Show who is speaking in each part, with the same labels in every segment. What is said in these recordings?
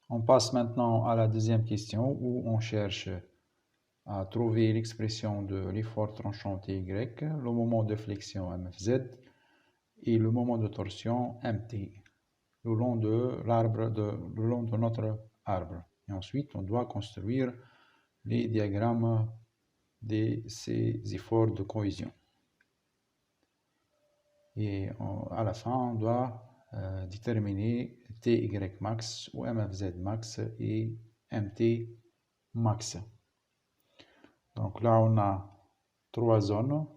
Speaker 1: On passe maintenant à la deuxième question où on cherche à trouver l'expression de l'effort tranchant Ty, le moment de flexion MFZ et le moment de torsion MT le long de notre arbre. Et ensuite, on doit construire les diagrammes de ces efforts de cohésion. Et à la fin, on doit déterminer Ty max ou MFZ max et MT max. Donc là, on a trois zones.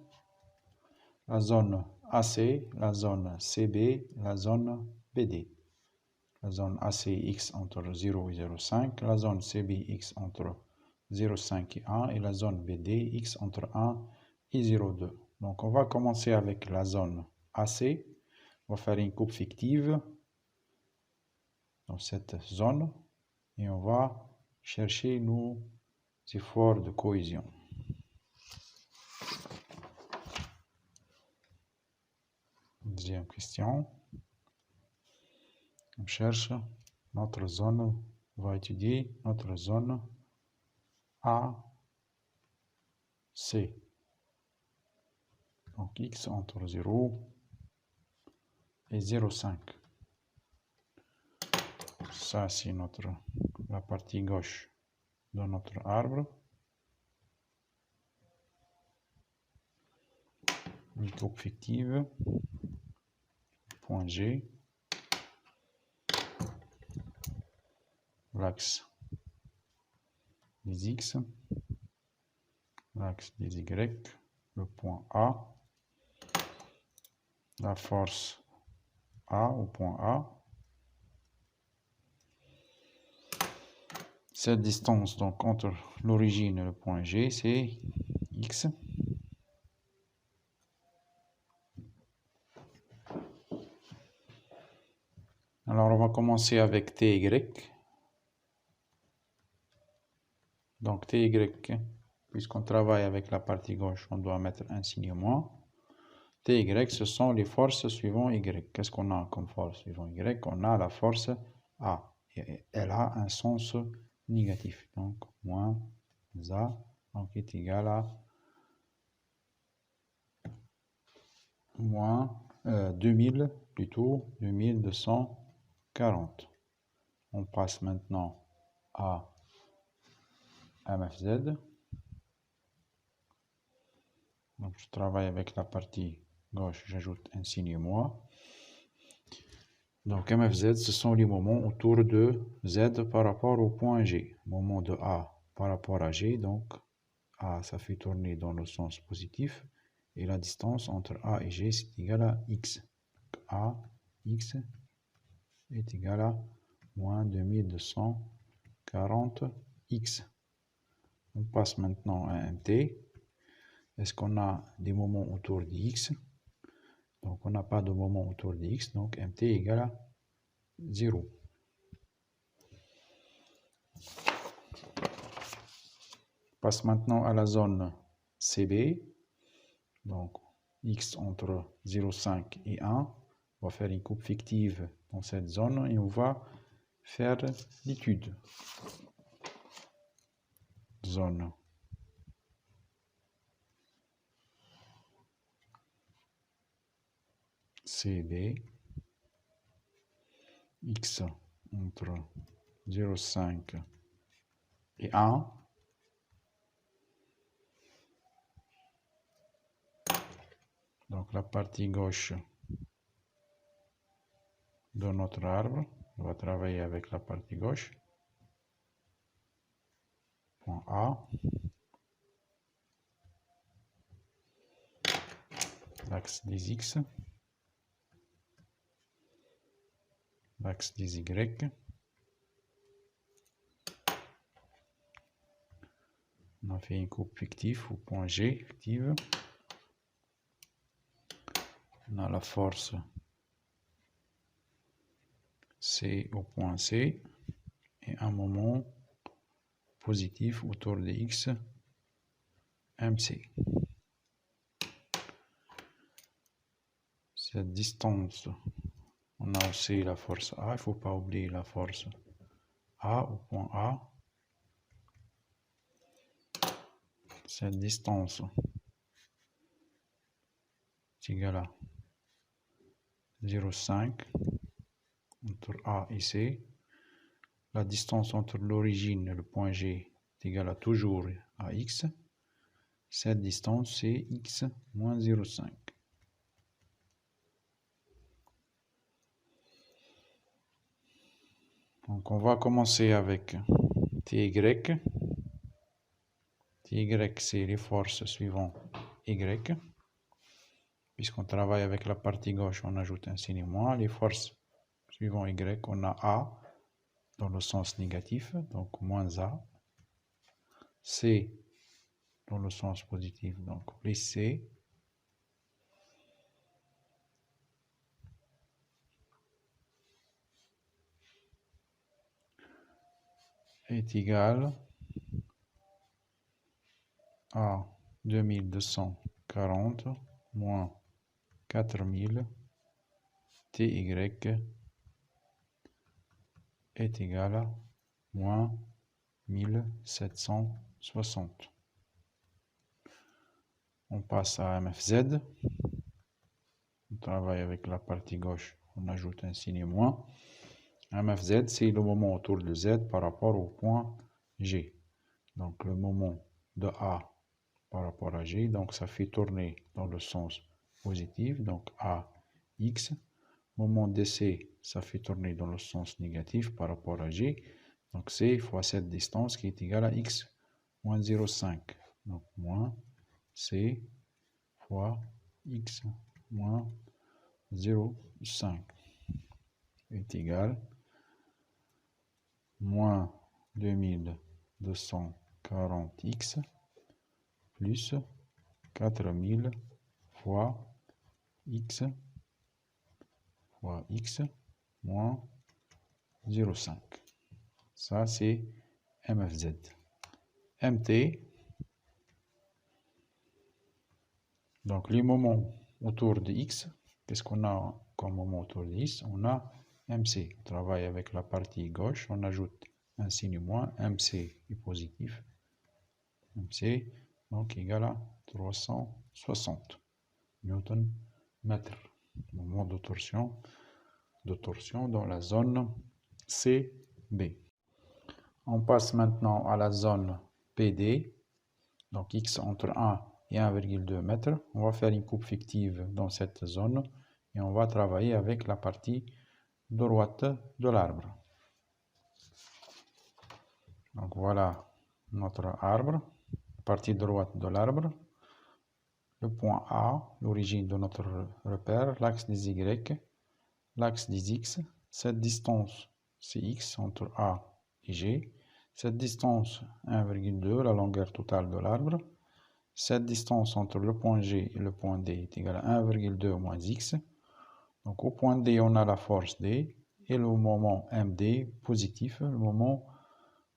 Speaker 1: La zone AC, la zone CB, la zone BD. La zone ACX entre 0 et 0,5, la zone CBX entre 0,5 et 1 et la zone BDX entre 1 et 0,2. Donc on va commencer avec la zone AC. On va faire une coupe fictive dans cette zone et on va chercher nos efforts de cohésion. Deuxième question. On cherche notre zone, on va étudier notre zone AC. Donc x entre 0 et 0,5. Ça, c'est la partie gauche de notre arbre. Une coupe fictive. Point G. L'axe des X. L'axe des Y. Le point A. La force A au point A. Cette distance donc entre l'origine et le point G, c'est X. Alors on va commencer avec TY. Donc TY, puisqu'on travaille avec la partie gauche, on doit mettre un signe moins. TY, ce sont les forces suivant Y. Qu'est-ce qu'on a comme force suivant Y? On a la force A. Et elle a un sens négatif. Donc, moins A, donc est égal à moins 2000, plutôt 2240. On passe maintenant à MFZ. Donc, je travaille avec la partie gauche, j'ajoute un signe moins. Donc MFZ, ce sont les moments autour de Z par rapport au point G. Moment de A par rapport à G, donc A, ça fait tourner dans le sens positif. Et la distance entre A et G, c'est égal à X. Donc A, X est égal à moins 2240 X. On passe maintenant à MT. Est-ce qu'on a des moments autour de X? Donc on n'a pas de moment autour de X, donc MT est égal à 0. Passe maintenant à la zone CB. Donc, X entre 0,5 et 1. On va faire une coupe fictive dans cette zone et on va faire l'étude. Zone CB. X entre 0,5 et 1. Donc la partie gauche de notre arbre, on va travailler avec la partie gauche. Point A. L'axe des X. L'axe des Y. On a fait une coupe fictive au point G, fictive. On a la force C au point C et un moment positif autour de X, MC. Cette distance, on a aussi la force A, il ne faut pas oublier la force A, au point A, cette distance est égale à 0,5 entre A et C. La distance entre l'origine et le point G est égale à toujours à x. Cette distance, c'est x moins 0,5. Donc, on va commencer avec ty. Ty, c'est les forces suivant y. Puisqu'on travaille avec la partie gauche, on ajoute un signe moins. Les forces suivant y, on a A dans le sens négatif, donc moins A. C dans le sens positif, donc plus C. Est égal à 2240 moins 4000 ty est égal à moins 1760. On passe à MFZ. On travaille avec la partie gauche, on ajoute un signe moins. MFZ, c'est le moment autour de Z par rapport au point G. Donc le moment de A par rapport à G, donc ça fait tourner dans le sens positif, donc AX. Moment de C, ça fait tourner dans le sens négatif par rapport à G. Donc C fois cette distance qui est égale à X moins 0,5. Donc moins C fois X moins 0,5 est égal à moins 2240x plus 4000 fois x moins 0,5. Ça, c'est MFZ. MT, donc les moments autour de x, qu'est-ce qu'on a comme moment autour de x? On a MC. On travaille avec la partie gauche, on ajoute un signe moins, MC est positif. MC, donc égal à 360 Newton mètre. Moment de torsion dans la zone CB. On passe maintenant à la zone PD, donc x entre 1 et 1,2 m. On va faire une coupe fictive dans cette zone et on va travailler avec la partie droite de l'arbre. Donc voilà notre arbre, partie droite de l'arbre. Le point A, l'origine de notre repère, l'axe des Y, l'axe des X. Cette distance, c'est X entre A et G. Cette distance, 1,2, la longueur totale de l'arbre. Cette distance entre le point G et le point D est égale à 1,2 moins X. Donc au point D, on a la force D et le moment MD positif, le moment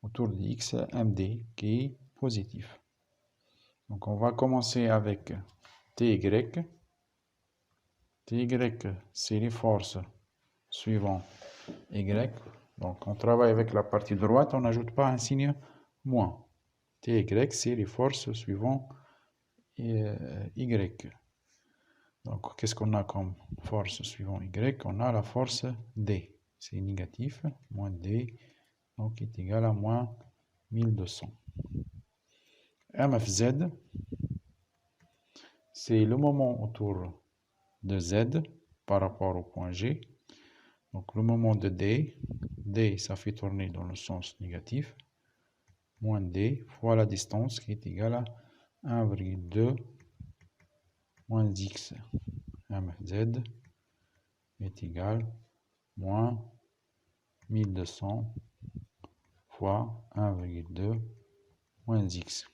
Speaker 1: autour de X, MD qui est positif. Donc on va commencer avec TY. TY, c'est les forces suivant Y. Donc on travaille avec la partie droite, on n'ajoute pas un signe moins. TY, c'est les forces suivant Y. Donc qu'est-ce qu'on a comme force suivant Y? On a la force D. C'est négatif, moins D, donc est égal à moins 1200. MFZ, c'est le moment autour de Z par rapport au point G. Donc le moment de D, D ça fait tourner dans le sens négatif, moins D fois la distance qui est égale à 1,2 moins X. MFZ est égal à moins 1200 fois 1,2 moins X.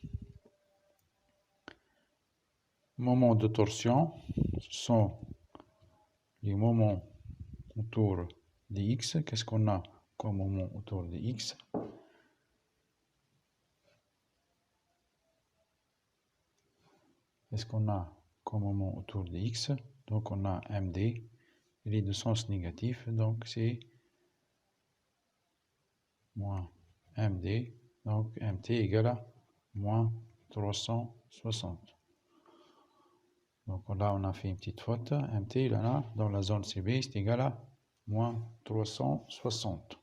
Speaker 1: Moments de torsion, ce sont les moments autour de X. Qu'est-ce qu'on a comme moment autour de X? Qu'est-ce qu'on a comme moment autour de X? Donc on a MD, il est de sens négatif, donc c'est moins MD. Donc MT égale à moins 360. Donc là, on a fait une petite faute. MT, là, dans la zone CB, c'est égal à moins 360.